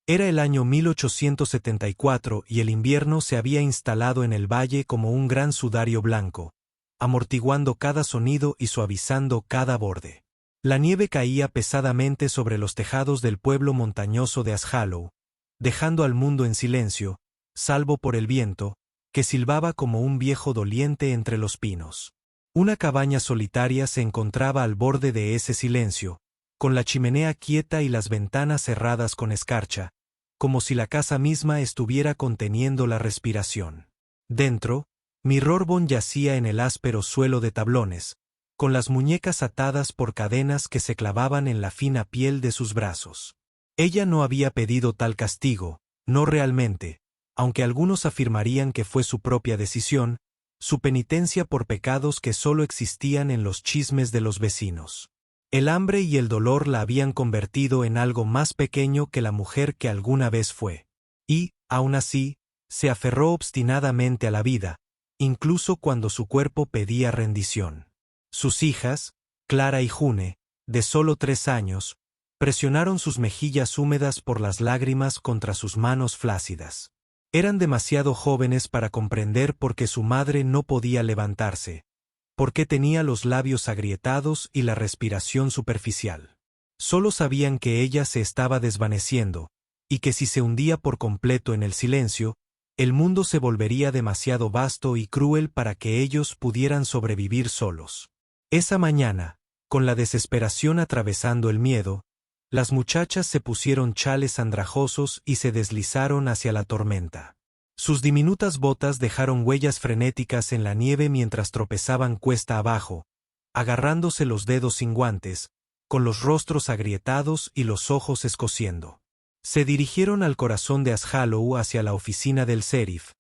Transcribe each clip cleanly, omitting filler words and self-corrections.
Era el año 1874 y el invierno se había instalado en el valle como un gran sudario blanco, amortiguando cada sonido y suavizando cada borde. La nieve caía pesadamente sobre los tejados del pueblo montañoso de Ashhallow, dejando al mundo en silencio, salvo por el viento, que silbaba como un viejo doliente entre los pinos. Una cabaña solitaria se encontraba al borde de ese silencio, con la chimenea quieta y las ventanas cerradas con escarcha, como si la casa misma estuviera conteniendo la respiración. Dentro, Mirrorbon yacía en el áspero suelo de tablones, con las muñecas atadas por cadenas que se clavaban en la fina piel de sus brazos. Ella no había pedido tal castigo, no realmente, aunque algunos afirmarían que fue su propia decisión, su penitencia por pecados que solo existían en los chismes de los vecinos. El hambre y el dolor la habían convertido en algo más pequeño que la mujer que alguna vez fue. Y, aún así, se aferró obstinadamente a la vida, incluso cuando su cuerpo pedía rendición. Sus hijas, Clara y June, de solo 3 años, presionaron sus mejillas húmedas por las lágrimas contra sus manos flácidas. Eran demasiado jóvenes para comprender por qué su madre no podía levantarse, por qué tenía los labios agrietados y la respiración superficial. Solo sabían que ella se estaba desvaneciendo, y que si se hundía por completo en el silencio, el mundo se volvería demasiado vasto y cruel para que ellos pudieran sobrevivir solos. Esa mañana, con la desesperación atravesando el miedo, las muchachas se pusieron chales andrajosos y se deslizaron hacia la tormenta. Sus diminutas botas dejaron huellas frenéticas en la nieve mientras tropezaban cuesta abajo, agarrándose los dedos sin guantes, con los rostros agrietados y los ojos escociendo. Se dirigieron al corazón de Ashhallow hacia la oficina del sheriff,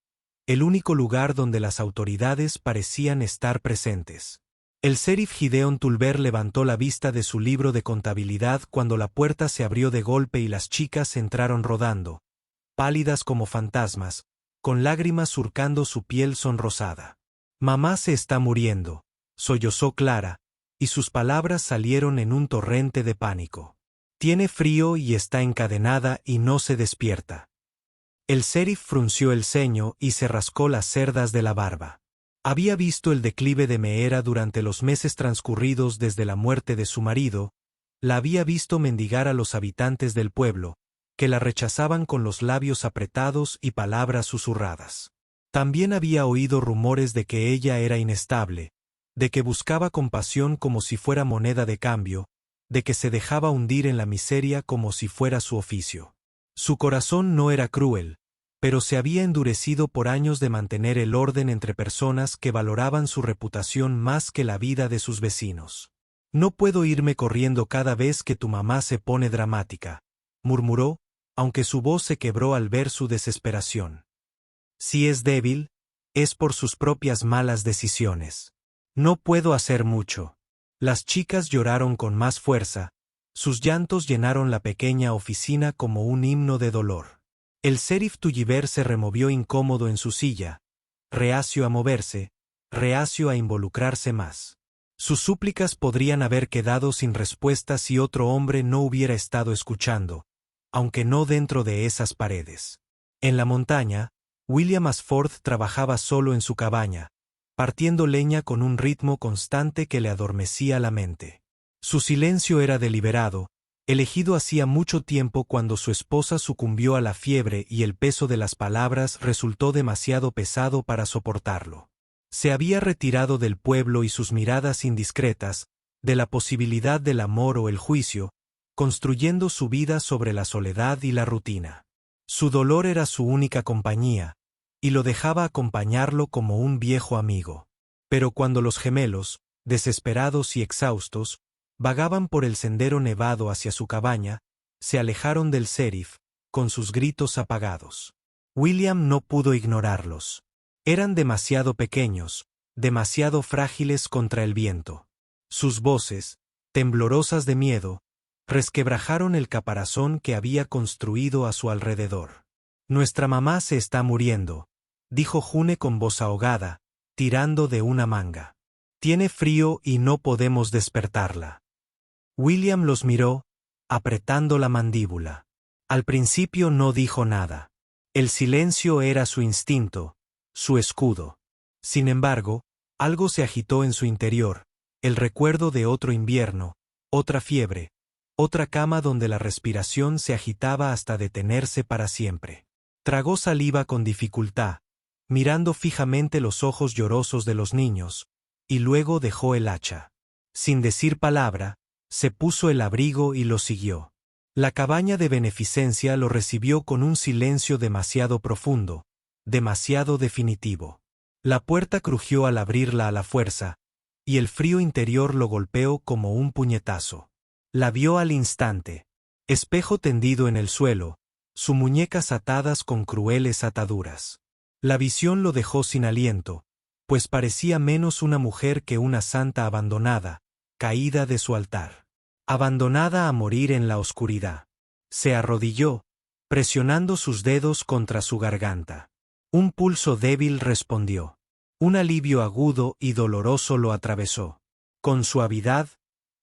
el único lugar donde las autoridades parecían estar presentes. El sheriff Gideon Tulber levantó la vista de su libro de contabilidad cuando la puerta se abrió de golpe y las chicas entraron rodando, pálidas como fantasmas, con lágrimas surcando su piel sonrosada. «Mamá se está muriendo», sollozó Clara, y sus palabras salieron en un torrente de pánico. «Tiene frío y está encadenada y no se despierta». El sheriff frunció el ceño y se rascó las cerdas de la barba. Había visto el declive de Meera durante los meses transcurridos desde la muerte de su marido, la había visto mendigar a los habitantes del pueblo, que la rechazaban con los labios apretados y palabras susurradas. También había oído rumores de que ella era inestable, de que buscaba compasión como si fuera moneda de cambio, de que se dejaba hundir en la miseria como si fuera su oficio. Su corazón no era cruel, pero se había endurecido por años de mantener el orden entre personas que valoraban su reputación más que la vida de sus vecinos. «No puedo irme corriendo cada vez que tu mamá se pone dramática», murmuró, aunque su voz se quebró al ver su desesperación. «Si es débil, es por sus propias malas decisiones. No puedo hacer mucho». Las chicas lloraron con más fuerza, sus llantos llenaron la pequeña oficina como un himno de dolor. El sheriff Tulliver se removió incómodo en su silla, reacio a moverse, reacio a involucrarse más. Sus súplicas podrían haber quedado sin respuesta si otro hombre no hubiera estado escuchando, aunque no dentro de esas paredes. En la montaña, William Ashford trabajaba solo en su cabaña, partiendo leña con un ritmo constante que le adormecía la mente. Su silencio era deliberado, elegido hacía mucho tiempo cuando su esposa sucumbió a la fiebre y el peso de las palabras resultó demasiado pesado para soportarlo. Se había retirado del pueblo y sus miradas indiscretas, de la posibilidad del amor o el juicio, construyendo su vida sobre la soledad y la rutina. Su dolor era su única compañía, y lo dejaba acompañarlo como un viejo amigo. Pero cuando los gemelos, desesperados y exhaustos, vagaban por el sendero nevado hacia su cabaña, se alejaron del sheriff, con sus gritos apagados. William no pudo ignorarlos. Eran demasiado pequeños, demasiado frágiles contra el viento. Sus voces, temblorosas de miedo, resquebrajaron el caparazón que había construido a su alrededor. «Nuestra mamá se está muriendo», dijo June con voz ahogada, tirando de una manga. «Tiene frío y no podemos despertarla». William los miró, apretando la mandíbula. Al principio no dijo nada. El silencio era su instinto, su escudo. Sin embargo, algo se agitó en su interior, el recuerdo de otro invierno, otra fiebre, otra cama donde la respiración se agitaba hasta detenerse para siempre. Tragó saliva con dificultad, mirando fijamente los ojos llorosos de los niños, y luego dejó el hacha. Sin decir palabra, se puso el abrigo y lo siguió. La cabaña de beneficencia lo recibió con un silencio demasiado profundo, demasiado definitivo. La puerta crujió al abrirla a la fuerza, y el frío interior lo golpeó como un puñetazo. La vio al instante. Espejo tendido en el suelo, sus muñecas atadas con crueles ataduras. La visión lo dejó sin aliento, pues parecía menos una mujer que una santa abandonada, caída de su altar. Abandonada a morir en la oscuridad. Se arrodilló, presionando sus dedos contra su garganta. Un pulso débil respondió. Un alivio agudo y doloroso lo atravesó. Con suavidad,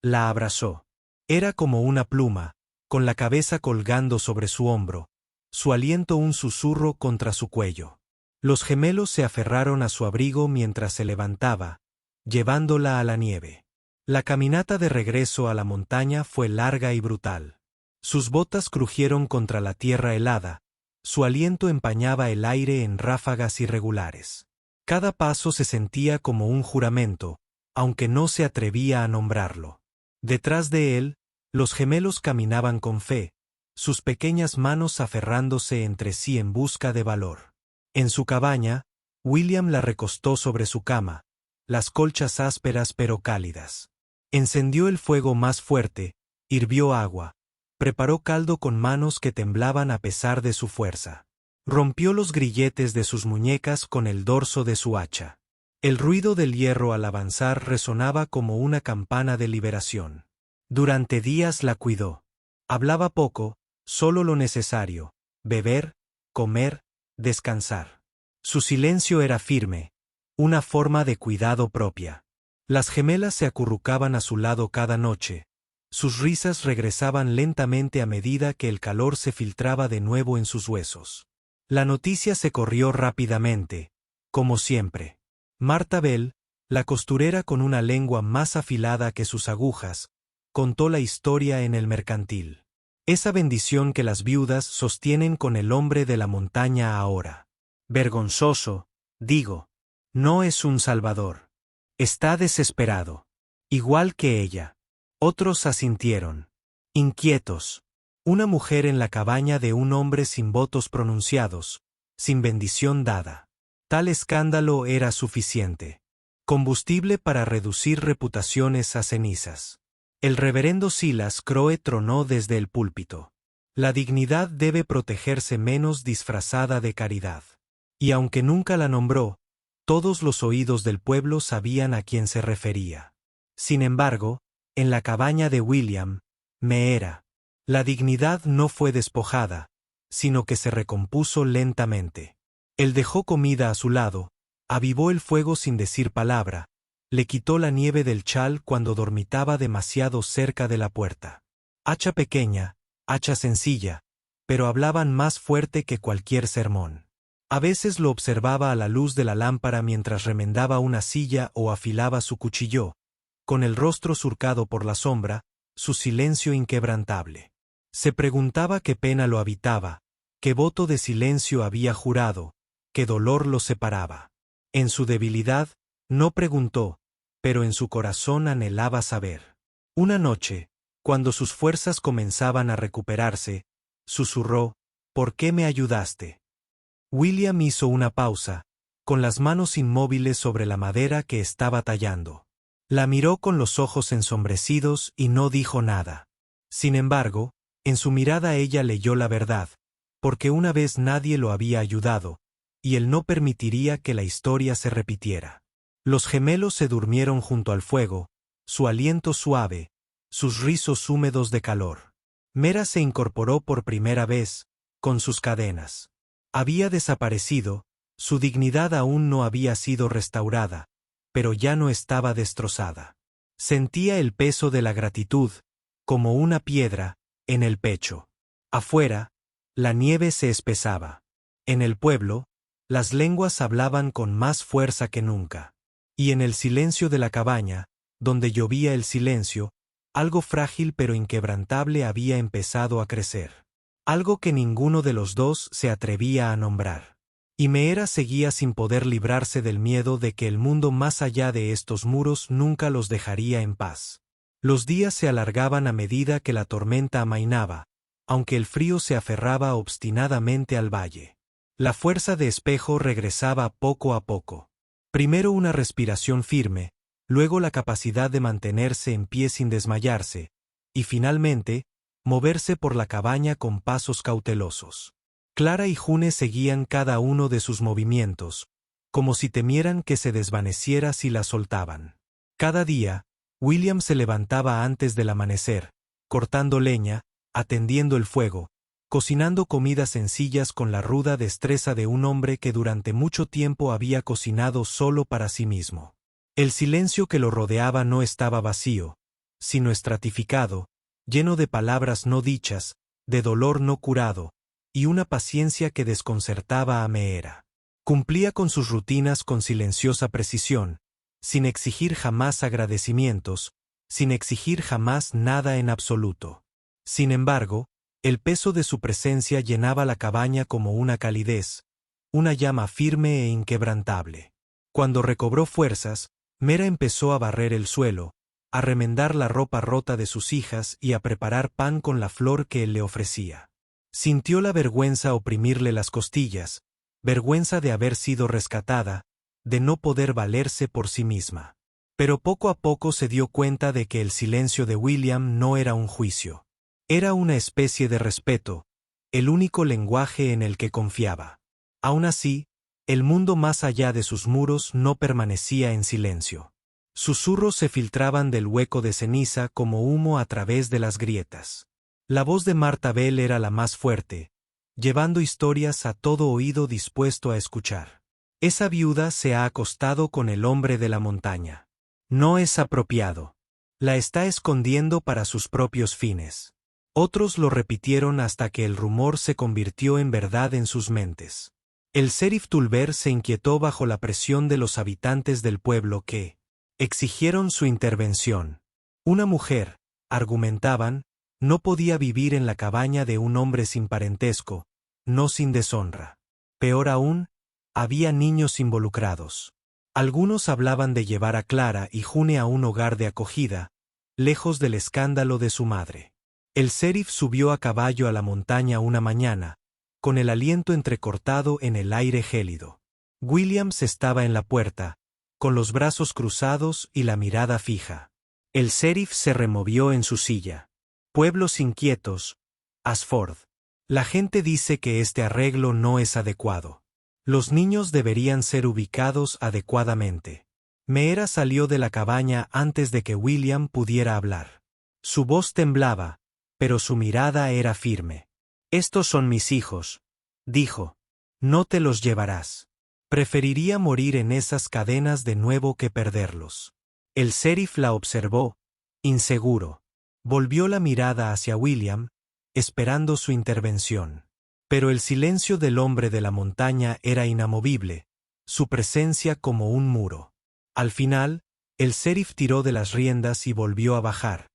la abrazó. Era como una pluma, con la cabeza colgando sobre su hombro, su aliento un susurro contra su cuello. Los gemelos se aferraron a su abrigo mientras se levantaba, llevándola a la nieve. La caminata de regreso a la montaña fue larga y brutal. Sus botas crujieron contra la tierra helada, su aliento empañaba el aire en ráfagas irregulares. Cada paso se sentía como un juramento, aunque no se atrevía a nombrarlo. Detrás de él, los gemelos caminaban con fe, sus pequeñas manos aferrándose entre sí en busca de valor. En su cabaña, William la recostó sobre su cama, las colchas ásperas pero cálidas. Encendió el fuego más fuerte, hirvió agua, preparó caldo con manos que temblaban a pesar de su fuerza. Rompió los grilletes de sus muñecas con el dorso de su hacha. El ruido del hierro al avanzar resonaba como una campana de liberación. Durante días la cuidó. Hablaba poco, solo lo necesario: beber, comer, descansar. Su silencio era firme, una forma de cuidado propia. Las gemelas se acurrucaban a su lado cada noche. Sus risas regresaban lentamente a medida que el calor se filtraba de nuevo en sus huesos. La noticia se corrió rápidamente, como siempre. Marta Bell, la costurera con una lengua más afilada que sus agujas, contó la historia en el mercantil. Esa bendición que las viudas sostienen con el hombre de la montaña ahora. Vergonzoso, digo. No es un salvador. Está desesperado. Igual que ella. Otros asintieron. Inquietos. Una mujer en la cabaña de un hombre sin votos pronunciados, sin bendición dada. Tal escándalo era suficiente. Combustible para reducir reputaciones a cenizas. El reverendo Silas Crowe tronó desde el púlpito. La dignidad debe protegerse menos disfrazada de caridad. Y aunque nunca la nombró, todos los oídos del pueblo sabían a quién se refería. Sin embargo, en la cabaña de William, Meera, la dignidad no fue despojada, sino que se recompuso lentamente. Él dejó comida a su lado, avivó el fuego sin decir palabra, le quitó la nieve del chal cuando dormitaba demasiado cerca de la puerta. Hacha pequeña, hacha sencilla, pero hablaban más fuerte que cualquier sermón. A veces lo observaba a la luz de la lámpara mientras remendaba una silla o afilaba su cuchillo, con el rostro surcado por la sombra, su silencio inquebrantable. Se preguntaba qué pena lo habitaba, qué voto de silencio había jurado, qué dolor lo separaba. En su debilidad, no preguntó, pero en su corazón anhelaba saber. Una noche, cuando sus fuerzas comenzaban a recuperarse, susurró: «¿Por qué me ayudaste?». William hizo una pausa, con las manos inmóviles sobre la madera que estaba tallando. La miró con los ojos ensombrecidos y no dijo nada. Sin embargo, en su mirada ella leyó la verdad, porque una vez nadie lo había ayudado, y él no permitiría que la historia se repitiera. Los gemelos se durmieron junto al fuego, su aliento suave, sus rizos húmedos de calor. Meera se incorporó por primera vez, con sus cadenas. Había desaparecido, su dignidad aún no había sido restaurada, pero ya no estaba destrozada. Sentía el peso de la gratitud, como una piedra, en el pecho. Afuera, La nieve se espesaba. En el pueblo, las lenguas hablaban con más fuerza que nunca. Y en el silencio de la cabaña, donde llovía el silencio, algo frágil pero inquebrantable había empezado a crecer. Algo que ninguno de los dos se atrevía a nombrar. Y Meera seguía sin poder librarse del miedo de que el mundo más allá de estos muros nunca los dejaría en paz. Los días se alargaban a medida que la tormenta amainaba, aunque el frío se aferraba obstinadamente al valle. La fuerza de Espejo regresaba poco a poco. Primero una respiración firme, luego la capacidad de mantenerse en pie sin desmayarse, y finalmente, moverse por la cabaña con pasos cautelosos. Clara y June seguían cada uno de sus movimientos, como si temieran que se desvaneciera si la soltaban. Cada día, William se levantaba antes del amanecer, cortando leña, atendiendo el fuego, cocinando comidas sencillas con la ruda destreza de un hombre que durante mucho tiempo había cocinado solo para sí mismo. El silencio que lo rodeaba no estaba vacío, sino estratificado, lleno de palabras no dichas, de dolor no curado, y una paciencia que desconcertaba a Meera. Cumplía con sus rutinas con silenciosa precisión, sin exigir jamás agradecimientos, sin exigir jamás nada en absoluto. Sin embargo, el peso de su presencia llenaba la cabaña como una calidez, una llama firme e inquebrantable. Cuando recobró fuerzas, Meera empezó a barrer el suelo, a remendar la ropa rota de sus hijas y a preparar pan con la flor que él le ofrecía. Sintió la vergüenza oprimirle las costillas, vergüenza de haber sido rescatada, de no poder valerse por sí misma. Pero poco a poco se dio cuenta de que el silencio de William no era un juicio. Era una especie de respeto, el único lenguaje en el que confiaba. Aún así, el mundo más allá de sus muros no permanecía en silencio. Susurros se filtraban del hueco de ceniza como humo a través de las grietas. La voz de Marta Bell era la más fuerte, llevando historias a todo oído dispuesto a escuchar. Esa viuda se ha acostado con el hombre de la montaña. No es apropiado. La está escondiendo para sus propios fines. Otros lo repitieron hasta que el rumor se convirtió en verdad en sus mentes. El sheriff Tulber se inquietó bajo la presión de los habitantes del pueblo que exigieron su intervención. Una mujer, argumentaban, no podía vivir en la cabaña de un hombre sin parentesco, no sin deshonra. Peor aún, había niños involucrados. Algunos hablaban de llevar a Clara y June a un hogar de acogida, lejos del escándalo de su madre. El sheriff subió a caballo a la montaña una mañana, con el aliento entrecortado en el aire gélido. Williams estaba en la puerta, con los brazos cruzados y la mirada fija. El sheriff se removió en su silla. Pueblos inquietos, Ashford. La gente dice que este arreglo no es adecuado. Los niños deberían ser ubicados adecuadamente. Meera salió de la cabaña antes de que William pudiera hablar. Su voz temblaba, pero su mirada era firme. «Estos son mis hijos», dijo. «No te los llevarás. Preferiría morir en esas cadenas de nuevo que perderlos». El sheriff la observó, inseguro. Volvió la mirada hacia William, esperando su intervención. Pero el silencio del hombre de la montaña era inamovible, su presencia como un muro. Al final, el sheriff tiró de las riendas y volvió a bajar,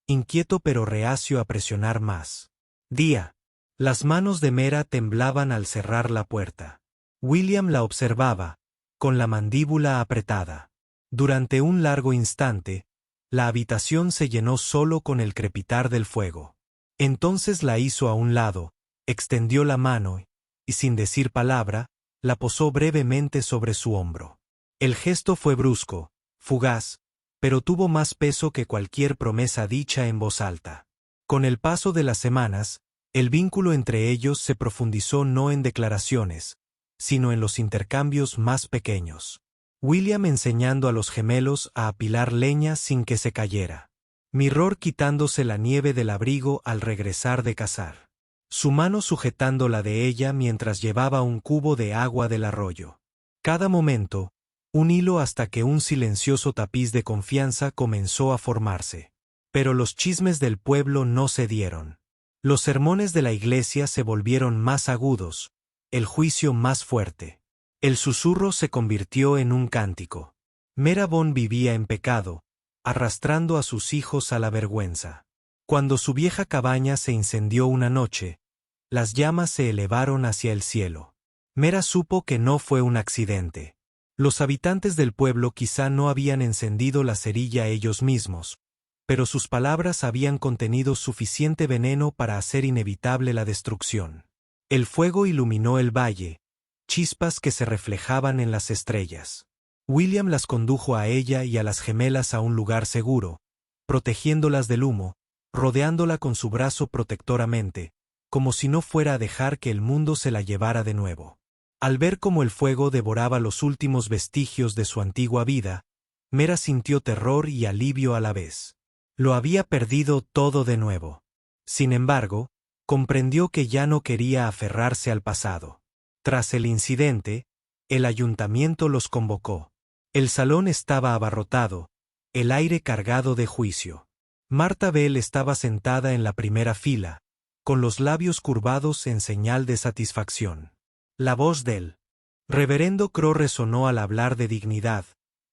inquieto pero reacio a presionar más. «Día». Las manos de Meera temblaban al cerrar la puerta. William la observaba, con la mandíbula apretada. Durante un largo instante, la habitación se llenó solo con el crepitar del fuego. Entonces la hizo a un lado, extendió la mano y, sin decir palabra, la posó brevemente sobre su hombro. El gesto fue brusco, fugaz, pero tuvo más peso que cualquier promesa dicha en voz alta. Con el paso de las semanas, el vínculo entre ellos se profundizó no en declaraciones, sino en los intercambios más pequeños. William enseñando a los gemelos a apilar leña sin que se cayera. Mirror quitándose la nieve del abrigo al regresar de cazar. Su mano sujetando la de ella mientras llevaba un cubo de agua del arroyo. Cada momento, un hilo hasta que un silencioso tapiz de confianza comenzó a formarse. Pero los chismes del pueblo no cedieron. Los sermones de la iglesia se volvieron más agudos, el juicio más fuerte. El susurro se convirtió en un cántico. Meera-Bon vivía en pecado, arrastrando a sus hijos a la vergüenza. Cuando su vieja cabaña se incendió una noche, las llamas se elevaron hacia el cielo. Meera supo que no fue un accidente. Los habitantes del pueblo quizá no habían encendido la cerilla ellos mismos, pero sus palabras habían contenido suficiente veneno para hacer inevitable la destrucción. El fuego iluminó el valle, chispas que se reflejaban en las estrellas. William las condujo a ella y a las gemelas a un lugar seguro, protegiéndolas del humo, rodeándola con su brazo protectoramente, como si no fuera a dejar que el mundo se la llevara de nuevo. Al ver cómo el fuego devoraba los últimos vestigios de su antigua vida, Meera sintió terror y alivio a la vez. Lo había perdido todo de nuevo. Sin embargo, comprendió que ya no quería aferrarse al pasado. Tras el incidente, el ayuntamiento los convocó. El salón estaba abarrotado, el aire cargado de juicio. Martha Bell estaba sentada en la primera fila, con los labios curvados en señal de satisfacción. La voz del reverendo Crowe resonó al hablar de dignidad,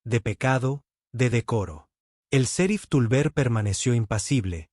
de pecado, de decoro. El sheriff Tulber permaneció impasible,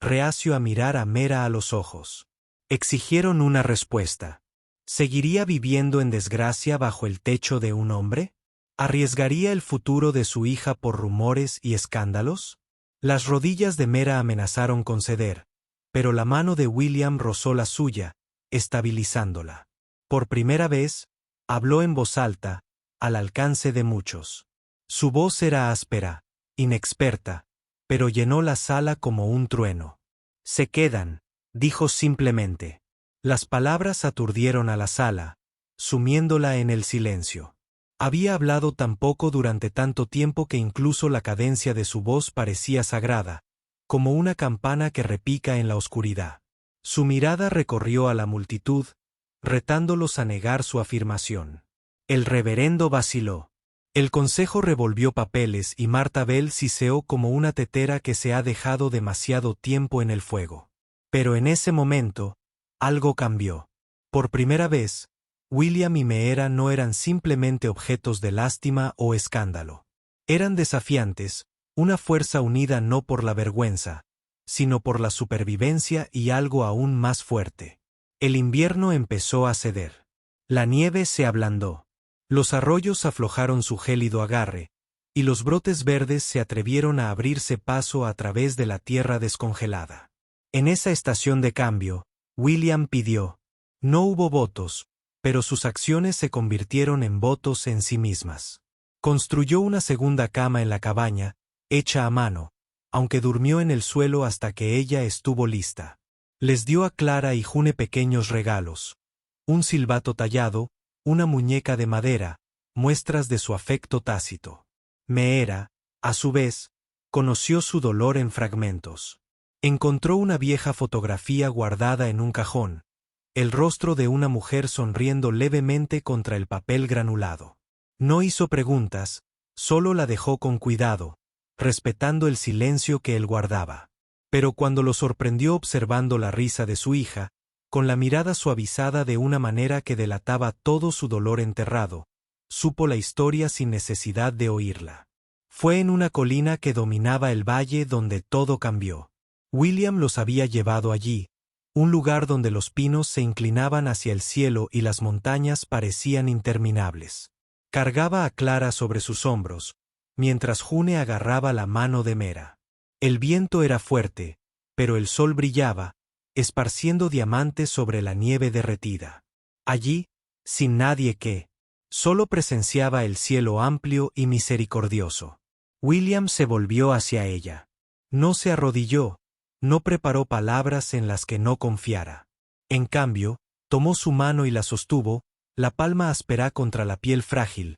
reacio a mirar a Meera a los ojos. Exigieron una respuesta. ¿Seguiría viviendo en desgracia bajo el techo de un hombre? ¿Arriesgaría el futuro de su hija por rumores y escándalos? Las rodillas de Meera amenazaron con ceder, pero la mano de William rozó la suya, estabilizándola. Por primera vez, habló en voz alta, al alcance de muchos. Su voz era áspera, inexperta, pero llenó la sala como un trueno. «Se quedan», dijo simplemente. Las palabras aturdieron a la sala, sumiéndola en el silencio. Había hablado tan poco durante tanto tiempo que incluso la cadencia de su voz parecía sagrada, como una campana que repica en la oscuridad. Su mirada recorrió a la multitud, retándolos a negar su afirmación. El reverendo vaciló. El consejo revolvió papeles y Martha Bell siseó como una tetera que se ha dejado demasiado tiempo en el fuego. Pero en ese momento, algo cambió. Por primera vez, William y Meera no eran simplemente objetos de lástima o escándalo. Eran desafiantes, una fuerza unida no por la vergüenza, sino por la supervivencia y algo aún más fuerte. El invierno empezó a ceder. La nieve se ablandó. Los arroyos aflojaron su gélido agarre, y los brotes verdes se atrevieron a abrirse paso a través de la tierra descongelada. En esa estación de cambio, William pidió. No hubo votos, pero sus acciones se convirtieron en votos en sí mismas. Construyó una segunda cama en la cabaña, hecha a mano, aunque durmió en el suelo hasta que ella estuvo lista. Les dio a Clara y June pequeños regalos. Un silbato tallado, una muñeca de madera, muestras de su afecto tácito. Meera, a su vez, conoció su dolor en fragmentos. Encontró una vieja fotografía guardada en un cajón, el rostro de una mujer sonriendo levemente contra el papel granulado. No hizo preguntas, solo la dejó con cuidado, respetando el silencio que él guardaba. Pero cuando lo sorprendió observando la risa de su hija, con la mirada suavizada de una manera que delataba todo su dolor enterrado, supo la historia sin necesidad de oírla. Fue en una colina que dominaba el valle donde todo cambió. William los había llevado allí, un lugar donde los pinos se inclinaban hacia el cielo y las montañas parecían interminables. Cargaba a Clara sobre sus hombros, mientras June agarraba la mano de Meera. El viento era fuerte, pero el sol brillaba, esparciendo diamantes sobre la nieve derretida. Allí, sin nadie que, solo presenciaba el cielo amplio y misericordioso. William se volvió hacia ella. No se arrodilló, no preparó palabras en las que no confiara. En cambio, tomó su mano y la sostuvo, la palma áspera contra la piel frágil,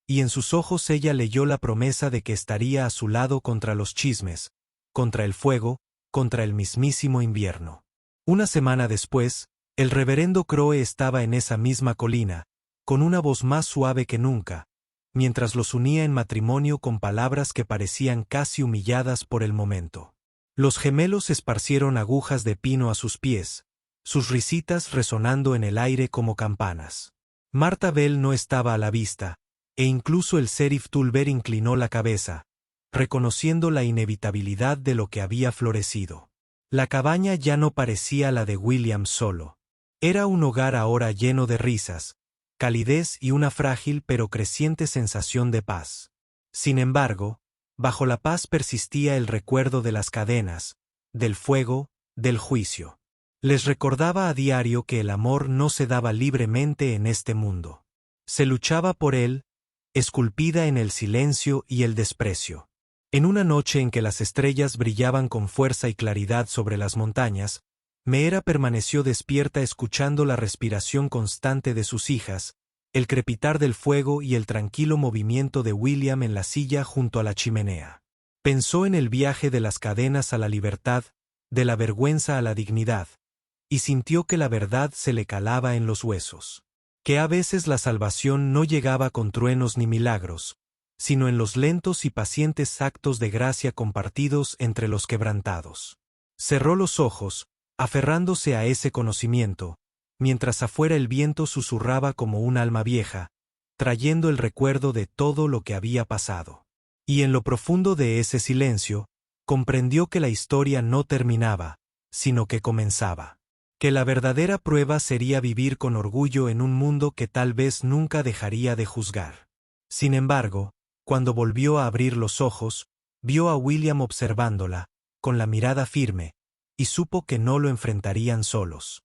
y en sus ojos ella leyó la promesa de que estaría a su lado contra los chismes, contra el fuego, contra el mismísimo invierno. Una semana después, el reverendo Crowe estaba en esa misma colina, con una voz más suave que nunca, mientras los unía en matrimonio con palabras que parecían casi humilladas por el momento. Los gemelos esparcieron agujas de pino a sus pies, sus risitas resonando en el aire como campanas. Marta Bell no estaba a la vista, e incluso el sheriff Tulber inclinó la cabeza, reconociendo la inevitabilidad de lo que había florecido. La cabaña ya no parecía la de William solo. Era un hogar ahora lleno de risas, calidez y una frágil pero creciente sensación de paz. Sin embargo, bajo la paz persistía el recuerdo de las cadenas, del fuego, del juicio. Les recordaba a diario que el amor no se daba libremente en este mundo. Se luchaba por él, esculpida en el silencio y el desprecio. En una noche en que las estrellas brillaban con fuerza y claridad sobre las montañas, Meera permaneció despierta escuchando la respiración constante de sus hijas, el crepitar del fuego y el tranquilo movimiento de William en la silla junto a la chimenea. Pensó en el viaje de las cadenas a la libertad, de la vergüenza a la dignidad, y sintió que la verdad se le calaba en los huesos. Que a veces la salvación no llegaba con truenos ni milagros, sino en los lentos y pacientes actos de gracia compartidos entre los quebrantados. Cerró los ojos, aferrándose a ese conocimiento, mientras afuera el viento susurraba como un alma vieja, trayendo el recuerdo de todo lo que había pasado. Y en lo profundo de ese silencio, comprendió que la historia no terminaba, sino que comenzaba. Que la verdadera prueba sería vivir con orgullo en un mundo que tal vez nunca dejaría de juzgar. Sin embargo, cuando volvió a abrir los ojos, vio a William observándola, con la mirada firme, y supo que no lo enfrentarían solos.